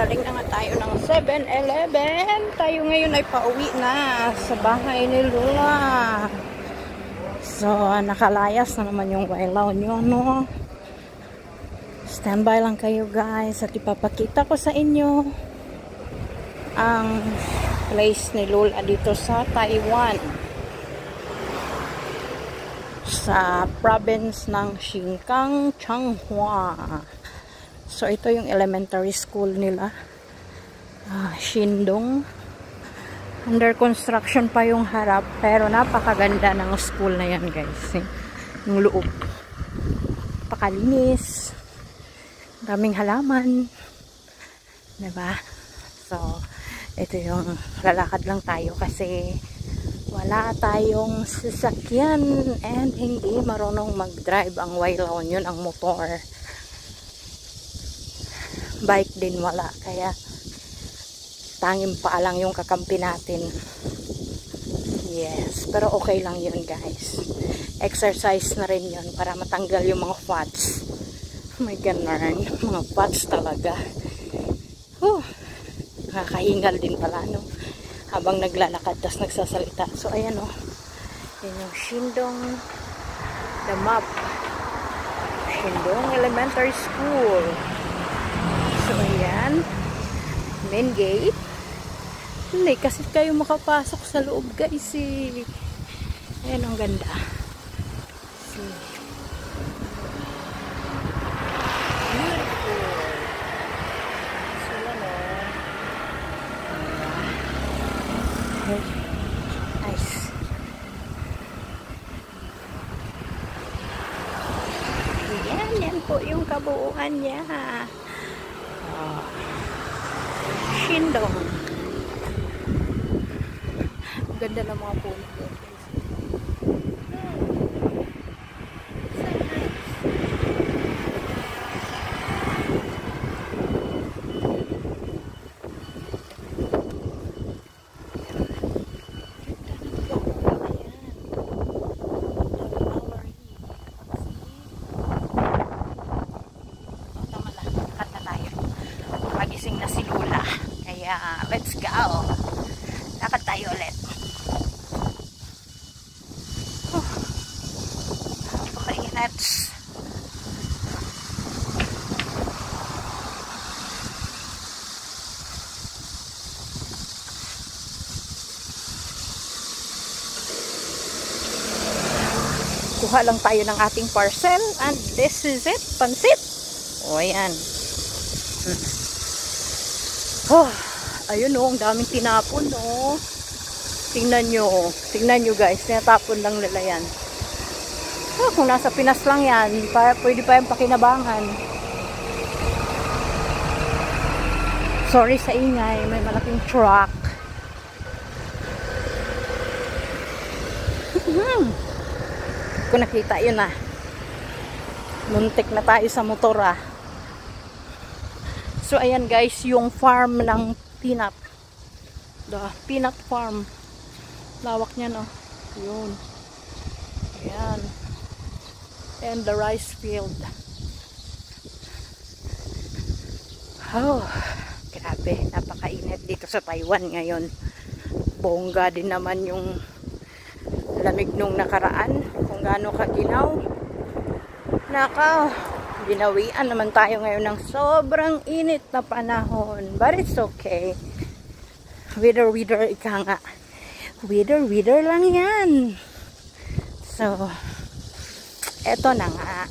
Galing na nga tayo ng 7-Eleven. Tayo ngayon ay pauwi na sa bahay ni Lola. So, nakalayas na naman yung wailaw nyo, no? Standby lang kayo, guys. At ipapakita ko sa inyo ang place ni Lola dito sa Taiwan. Sa province ng Xinjiang, Changhua. So, ito yung elementary school nila. Shindong. Under construction pa yung harap. Pero napakaganda ng school na yan, guys. Yung loob. Pakalinis. Daming halaman. Diba? So, ito yung lalakad lang tayo kasi wala tayong sasakyan and hindi marunong mag-drive ang wailaw yun, ang motor. Bike din wala, kaya tanging paa lang yung kakampi natin. Yes, pero okay lang yun, guys. Exercise na rin yun para matanggal yung mga fats. May ganun, mga fats talaga. Nakakahingal din pala, no? Habang naglalakad, tas nagsasalita. So, ayan, oh. Yan yung Shindong, the map. Shindong Elementary School. So, ayan. Main gate. Hindi, kasi kayo makapasok sa loob, guys, eh. Ayan, ang ganda. See. Beautiful. So, ano. Nice. Yan po yung kabuuan niya. Shindong. Ganda ng mga puno. Na si Lola. Kaya, let's go. Lakad tayo ulit. Napakainat. Kuha lang tayo ng ating parcel and this is it. Pansit. O, ayan. Ayun, oh, ang daming tinapon, no? Tingnan nyo, guys, tinatapon lang nila yan. Kung nasa Pinas lang yan, pwede pa yung pakinabangan. Sorry sa ingay, may malaking truck. Kung nakita yun, muntik na tayo sa motor, So, ayan, guys, yung farm ng peanut. The peanut farm. Lawak niya, no? Yun. Ayan. And the rice field. Oh, grabe. Napakainit dito sa Taiwan ngayon. Bongga din naman yung lamig nung nakaraan. Kung gaano kaginaw. Nakaw. Binawian naman tayo ngayon ng sobrang init na panahon. But it's okay. Wither, ika nga. Wither lang yan. So, eto na nga.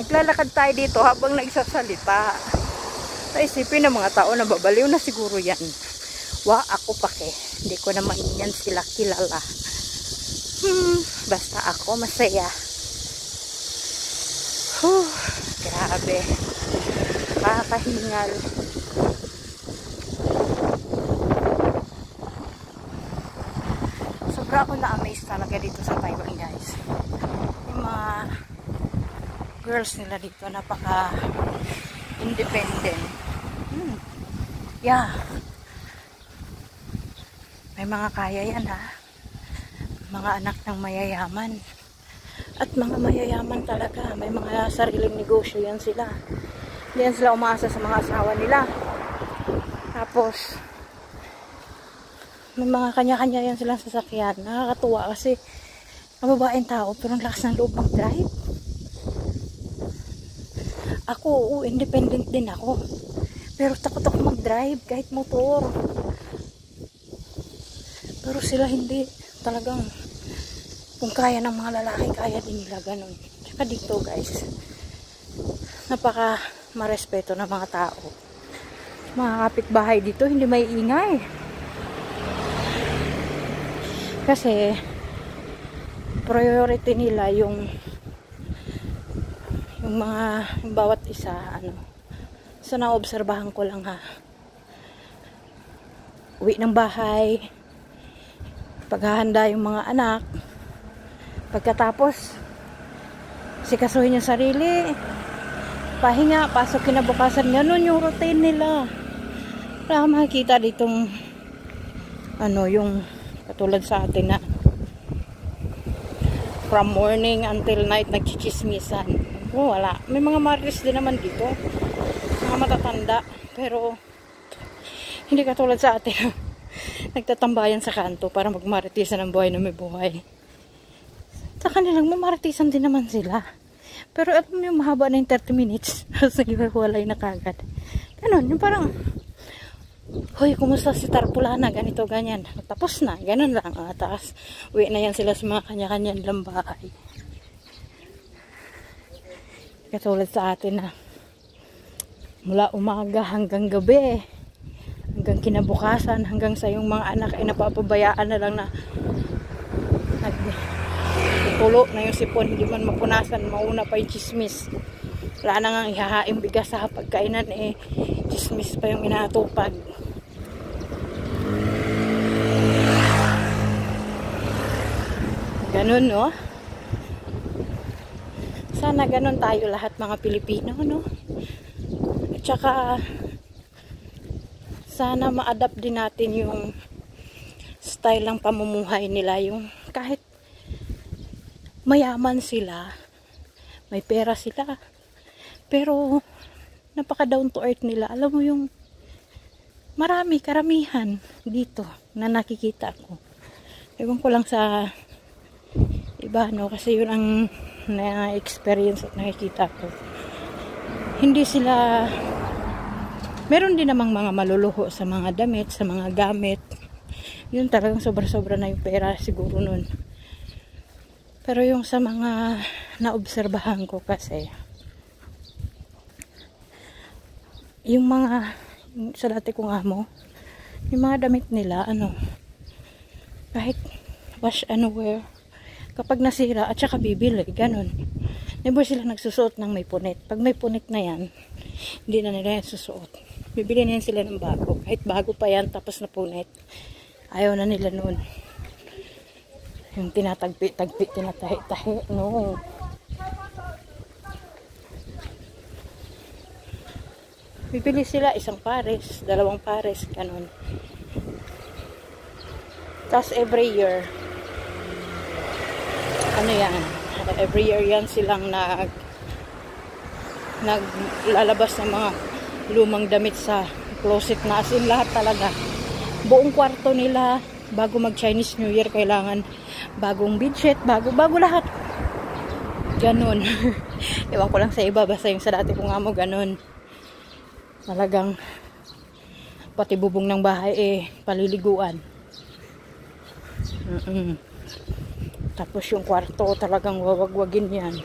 Naglalakad tayo dito habang nagsasalita. Sa isipin ng mga tao na babaliw na siguro yan. Ako pake. Hindi ko naman yan sila kilala. Basta ako masaya. Grabe. Kakahingal. Sobra ako na-amaze talaga dito sa Taiwan, guys. Yung mga girls nila dito, napaka-independent. Yeah. May mga kaya yan, mga anak ng mayayaman. At mga mayayaman talaga. May mga sariling negosyo yan sila. Hindi yan sila umaasa sa mga asawa nila. Tapos, may mga kanya-kanya yan silang sasakyan. Nakakatuwa kasi mababaeng tao pero ang lakas ng loob mag-drive. Ako, independent din ako. Pero takot ako mag-drive kahit motor. Pero sila hindi. Talagang kung kaya ng mga lalaki, kaya din nila ganun. Tsaka dito guys, napaka marespeto ng mga tao. Mga kapitbahay dito, hindi may ingay. Kasi priority nila yung bawat isa, so naobserbahan ko lang ha, uwi ng bahay, paghahanda yung mga anak, pagkatapos sikasuhin yung sarili, pahinga, pasok kinabukasan, ganun yung routine nila. Wala kang makikita ditong yung katulad sa atin na from morning until night nagchichismisan. Wala. May mga marites din naman dito, mga matatanda, pero hindi katulad sa atin nagtatambayan sa kanto para magmaritisan ng buhay na may buhay. Sa kanilang mamaritisan din naman sila, pero alam mo yung mahaba na yung 30 minutes tapos naghiwalay na kagad. Ganun, yung parang hoy, kumusta si Tarpulana? Ganito, ganyan. Tapos na, ganun lang. Tapos, uwi na yan sila sa mga kanya-kanyang lambahay. Katulad sa atin na mula umaga hanggang gabi, hanggang kinabukasan, hanggang sa yung mga anak ay napapabayaan na lang na nagtulo na yung sipon, hindi man mapunasan, mauna pa yung chismis. Wala na nga ihahaing bigas sa pagkainan, chismis pa yung inaatupag. Ganun, no? Sana ganun tayo lahat mga Pilipino, no? At saka sana ma-adapt din natin yung style ng pamumuhay nila, yung kahit mayaman sila, may pera sila, pero napaka down to earth nila. Alam mo yung karamihan dito na nakikita ko. Ewan ko lang sa iba, no? Kasi yun ang na-experience at nakikita ko. Hindi sila, meron din namang mga maluluho sa mga damit, sa mga gamit. Yun talagang sobra-sobra na yung pera siguro nun. Pero yung sa mga naobserbahan ko kasi, yung sa dati kong amo, yung mga damit nila, kahit wash and wear, kapag nasira, at saka bibili, ganun. Never sila nagsusuot ng may punit. Pag may punit na yan, hindi na nila yan susuot. Bibili na yan sila ng bago. Kahit bago pa yan, tapos na punit. Ayaw na nila nun. Yung tinatagpi-tagpi, tinatahi-tahi, no. Bibili sila isang pares, dalawang pares, ganun. Tapos every year, every year yan silang naglalabas ng mga lumang damit sa closet na, as in lahat talaga. Buong kwarto nila, bago mag Chinese New Year, kailangan bagong bedsheet, bago lahat. Ganun. Ewan ko lang sa iba, basta yung sa dati kong amo, ganun. Talagang pati bubong ng bahay paliliguan. Tapos yung kwarto talagang wawagwagin yan.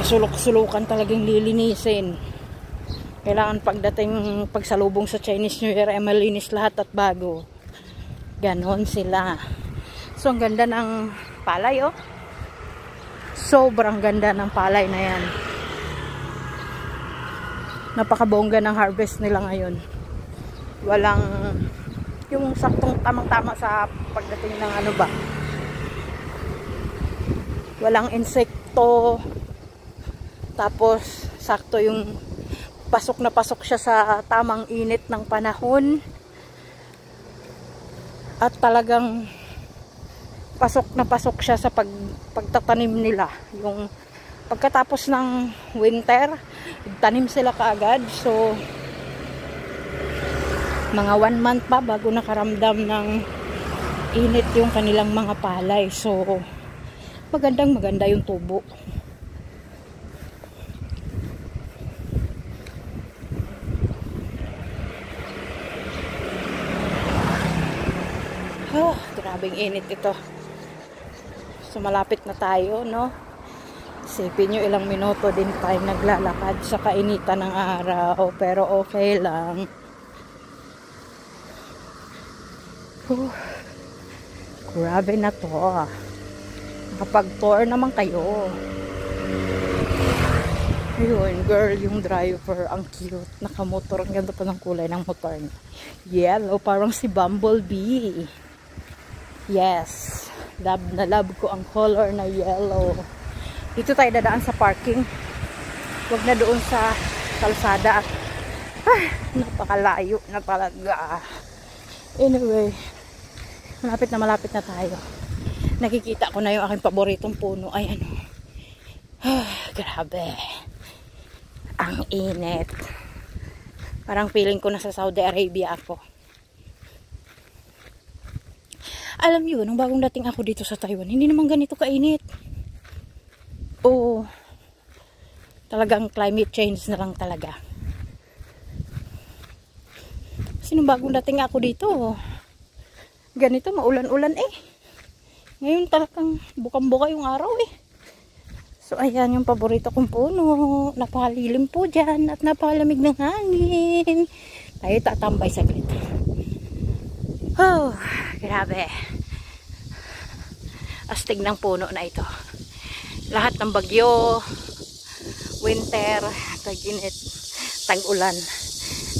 Sulok-sulukan talagang lilinisin. Kailangan pagsalubong sa Chinese New Year ay malinis lahat at bago. Ganon sila. So ang ganda ng palay, oh. Sobrang ganda ng palay na yan. Napakabongga ng harvest nila ngayon. Walang yung saktong tamang-tama sa pagdating ng walang insekto, tapos sakto yung pasok na pasok siya sa tamang init ng panahon, at talagang pasok na pasok siya sa pagtatanim nila, yung Pagkatapos ng winter, tanim sila kaagad. So, mga 1 month pa bago nakaramdam ng init yung kanilang mga palay. So, maganda yung tubo. Oh, grabing init ito. So, malapit na tayo, no? Isipin nyo ilang minuto din tayo naglalakad sa kainitan ng araw. Pero okay lang. Grabe na to. Nakapag-tour naman kayo. Ayun, girl, yung driver. Ang cute. Nakamotor. Ang ganda pa ng kulay ng motor niya. Yellow. Parang si Bumblebee. Yes. Love na love ko ang color na yellow. Dito tayo dadaan sa parking. Huwag na doon sa kalsada. Napakalayo na talaga. Anyway, malapit na tayo. Nakikita ko na yung aking paboritong puno. Ay, ano. Grabe. Ang init. Parang feeling ko nasa Saudi Arabia ako. Alam niyo, nung bagong dating ako dito sa Taiwan, hindi naman ganito kainit. Oo. Talagang climate change na lang talaga. Kasi nung bagong dating ako dito, ganito, maulan-ulan eh. Ngayon talagang bukang-buka yung araw eh. So ayan yung paborito kong puno. Napakalilim po dyan at napakalamig ng hangin. Tayo tatambay saglit. Oh, grabe. Astig ng puno na ito. Lahat ng bagyo, winter, tag-init, tag-ulan.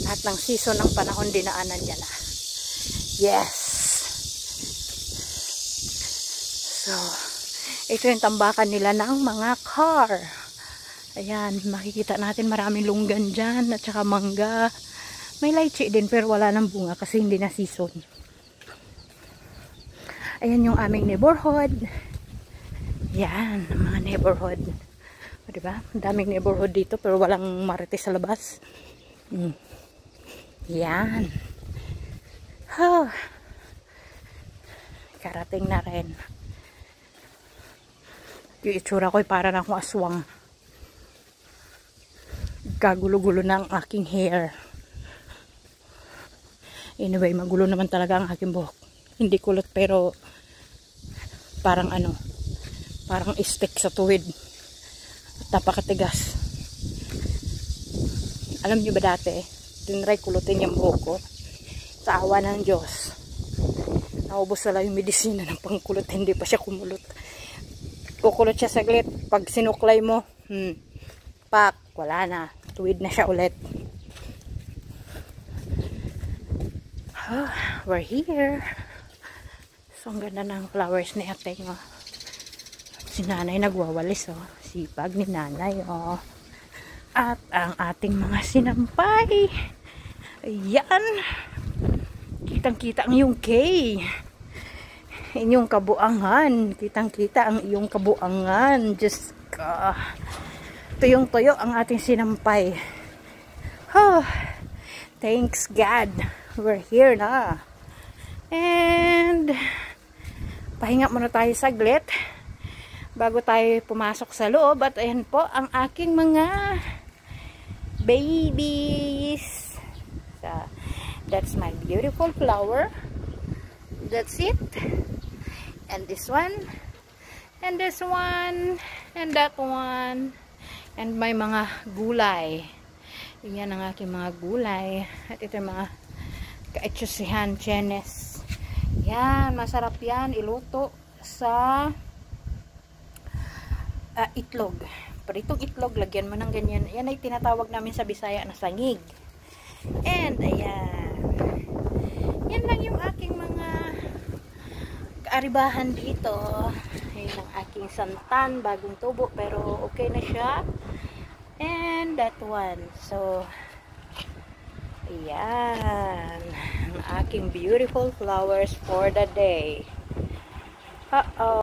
Lahat ng season ng panahon dinaanan niya na. Yes. So, ito yung tambakan nila ng mga car. Ayan, makikita natin maraming lunggan dyan at saka mangga. May lychee din pero wala ng bunga kasi hindi na season. Ayan yung aming neighborhood. Yan, mga neighborhood. O, diba? Ang daming neighborhood dito pero walang marites sa labas. Yan. Oh. Karating na rin. Yung itsura ko ay para na akong aswang. Kagulo-gulo na ang aking hair. Anyway, magulo naman talaga ang aking buhok. Hindi kulot pero parang ano, parang stick sa tuwid. Napakatigas. Alam niyo ba dati, tinry kulutin yung buhok ko. Sa awa ng Diyos. Naubos na lang yung medisina ng pangkulot. Hindi pa siya kumulot. Kukulot siya saglit. Pag sinuklay mo, pak, wala na. Tuwid na siya ulit. Oh, we're here. So, ang ganda ng flowers ni ate. Oh. Si nanay nagwawalis. Oh. Sipag ni nanay. Oh. At ang ating mga sinampay. Ayan. Kitang-kita ang iyong K. Inyong kabuangan. Kitang-kita ang iyong kabuangan. Diyos ka. Tuyong-tuyo ang ating sinampay. Oh, thanks God. We're here na. And pahinga muna tayo saglit bago tayo pumasok sa loob. At ayan po ang aking mga babies. So, that's my beautiful flower. That's it. And this one. And this one. And that one. And may mga gulay. Yan ang aking mga gulay. At ito yung mga kaetsusihan, chenes. Yan, masarap yan. Iluto sa itlog. Pero itong itlog, lagyan mo ng ganyan. Yan ay tinatawag namin sa Bisaya na sangig. And, ayan. Yan lang yung aking mga kaaribahan dito. Ayan ang aking santan, bagong tubo. Pero okay na siya. And that one. So, ayan. Ang aking beautiful flowers for the day. Uh-oh.